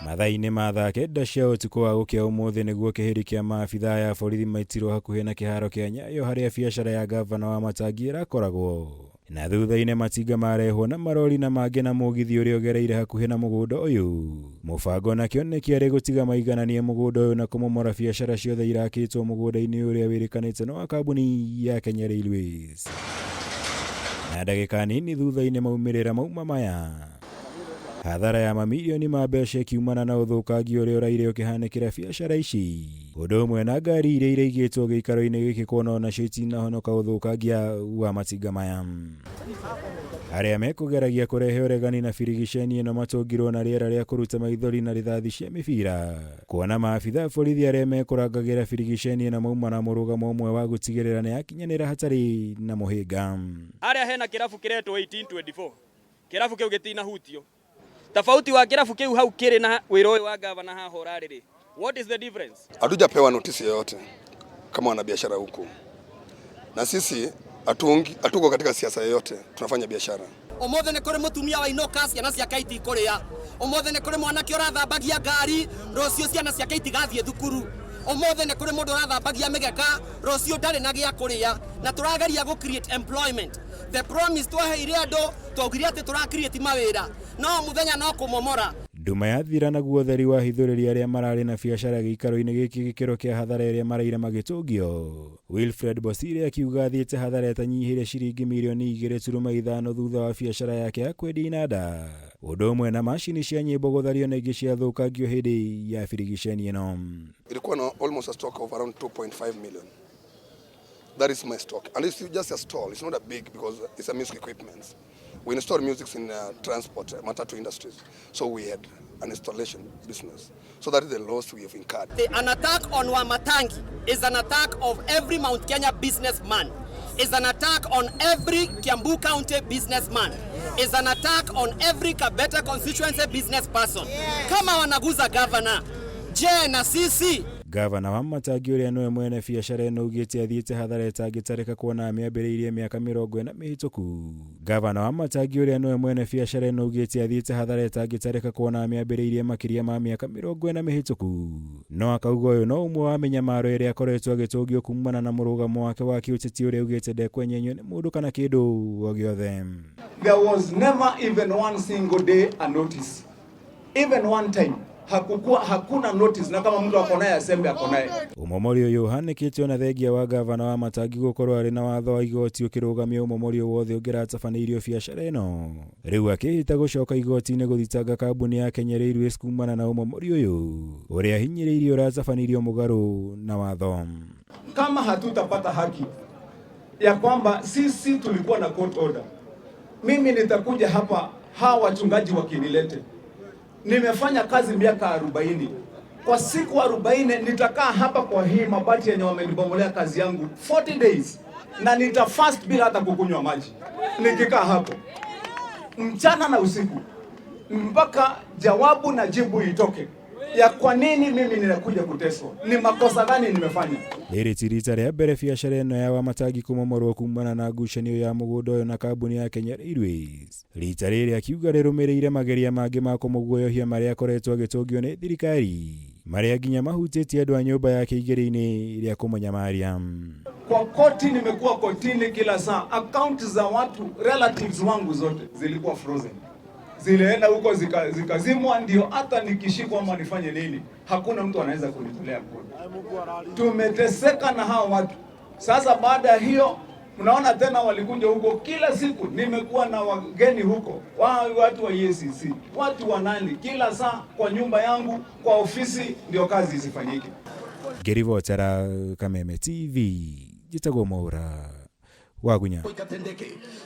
Mathainĩ ma thaa kenda cia ũtukũ wa gũkĩa ũmũthĩ nĩguo kĩhĩri kĩa maabithaa ya borithi maitirwo hakuhĩ na kĩharo kĩa Nyayo harĩa biacara ya gavana wa Matangi ĩrakoragwo. Na thutha-inĩ matinga marehwo na marori na mangĩ na mũgithi ũrĩa ũgereire hakuhĩ na mũgũnda ũyũ. Mũbango nakĩo nĩ kĩarĩ gũtiga maigananie mũgũnda ũyũ na kũmomora biacara ciothe irakĩtwo mũgũnda-inĩ ũrĩa wĩrĩkanĩte na wa kambuni ya Kenya Railways. Na ndagĩka nini thutha-inĩ maumĩrĩra mauma maya. Hathara ya mamilioni ma mbeca ikiumana na ũthũkangia ũrĩa ũraire ũkĩhanĩkĩra biacara ici. Ũndũ ũmwe na ngari iria iraigĩtwo gĩikaro-inĩ gĩkĩ kuona onacio itinahonoka ũthũkangia wa matinga maya. Arĩa mekũgeragia kũrehe ũregani na birigiceni ĩno matũngirwo na rĩera rĩa kũruta maithori na rithathi cia mĩbira. Kuona maabithaa borithi arĩa mekũrangagĩra birigiceni ĩno mauma na mũrũgamo ũmwe wa gũtigĩrĩra nĩ yakinyanĩra hatarĩ na mũhĩnga. Harĩa hena kĩrabu kĩretwo 1824. Kĩrabu kĩu gĩtinahutio. Tofauti wa kirafu kiu hau kire na wĩra ũyũ wa gavana haha ũrarĩrĩ. What is the difference? Hatujapewa notisi yoyote kama wanabiashara huku. Na sisi hatuko katika siasa yoyote, tunafanya biashara. Ũmũthĩ nĩ kũrĩ mũtumia wa inoka ciana cia kaiti kũrĩa. Ũmũthĩ nĩ kũrĩ mwanake ũrathambagia ngari, rũciũ ciana cia kaiti gathiĩ thukuru. Ũmũthĩ nĩ kũrĩ mũndũ ũrathambagia mĩgeka, rũciũ ndarĩ na gĩa kũrĩa. Na tũrageria gũ create employment. The promise tweheire andũ, twaugire atĩ tũra create mawĩra. No mũthenya no kũmomora. Nduma yathira naguo theri wa hithũrĩri arĩa mararĩ na biacara gĩikaro-inĩ gĩkĩ gĩkĩro kĩa hathara ĩrĩa maraire magĩtũngio. Wilfred Bosire akiuga athiĩte hathara ĩtanyihĩire ciringi mirioni 2.5 thutha wa biacara yake ya kwendia inanda. Ũndũ ũmwe na macini cia nyĩmbo gũthario na ingĩ ciathũkangio hĩndĩ ya birigiceni ĩno. Ilikuwa na almost a stock of around 2.5 million. That is my stock. And it's just a stall. It's not a big because it's a music equipment. We install music in transport, matatu industries. So we had an installation business. So that is the loss we have incurred. An attack on Wamatangi is an attack of every Mount Kenya businessman. Is an attack on every Kiambu County businessman. Is an attack on every Kabete constituency business person. Kama wanaguza governor, je na sisi? Gavana wa Matangi ũrĩa nĩwe mwene biacara ĩno ugĩte athiĩte hathara ĩtangĩtarĩka kuona amĩambĩrĩirie mĩaka 40 mĩhĩtũku. Gavana wa Matangi ũrĩa nĩwe mwene biacara ĩno ugĩte athiĩte hathara ĩtangĩtarĩka kuona amĩambĩrĩirie makĩria ma mĩaka 40 mĩhĩtũku. No akauga ũyũ no ũmwe wa mĩnyamaro ĩrĩa akoretwo agĩtũngio kumana na mũrũgamo wake wa kĩũteti ũrĩa ugĩte ndekwenyenywo nĩ mũndũ kana kĩndũ o gĩothe. There was never even one single day a notice. Even one time. Hakuna notice na kama mtu akonaye asembe akonaye. Umomori ũyũ ũhanĩkĩte ona thengia wa gavana wa Matangi gũkorwo arĩ na watho wa igoti ũkĩrũgamia umomori wothe ũngĩratabanĩirio biacara ĩno. Rĩu akĩhĩta gũcoka igoti-inĩ gũthitanga kambuni ya Kenya Railways kumana na umomori ũyũ ũrĩa hinyĩrĩirio ũratabanĩirio mũgarũ na watho. Kama hatutapata haki ya kwamba sisi tulikuwa na court order, mimi nitakuja hapa hawa wachungaji wakinilete. Nimefanya kazi miaka 40. Kwa siku 40 nitakaa hapa kwa hii mabati yenye wamenibomolea kazi yangu 40 days. Na nitafast bila hata kukunywa maji. Nikikaa hapo mchana na usiku mpaka jawabu na jibu itoke ya kwa nini mimi ninakuja kuteswa. Ni makosa gani nimefanya? Rĩrĩ ti rita rĩa mbere biacara ĩno ya Wamatangi kũmomorwo kumana na ngucanio ya mũgũnda ũyũ na kambuni ya Kenya Railways. Rita rĩrĩ akiuga rĩrũmĩrĩire mageria mangĩ ma kũmũguoyohia marĩa akoretwo agĩtũngio nĩ thirikari, marĩa nginya mahutĩtie andũ a nyũmba yake igĩrĩ-inĩ rĩa kũmũnyamaria. Kwa koti nimekuwa kotini kila saa. Account za watu relatives wangu zote zilikuwa frozen. Zilienda huko zikazimwa, ndio hata nikishikwa ama nifanye nini hakuna mtu anaweza kunitolea mkono. Tumeteseka na hao watu. Sasa baada ya hiyo mnaona tena walikuja huko kila siku. Nimekuwa na wageni huko, watu wa EACC, watu wa nani, kila saa kwa nyumba yangu, kwa ofisi, ndio kazi isifanyike. Ngĩribotera Kameme TV, njĩtagwo Mwaura Wagunya.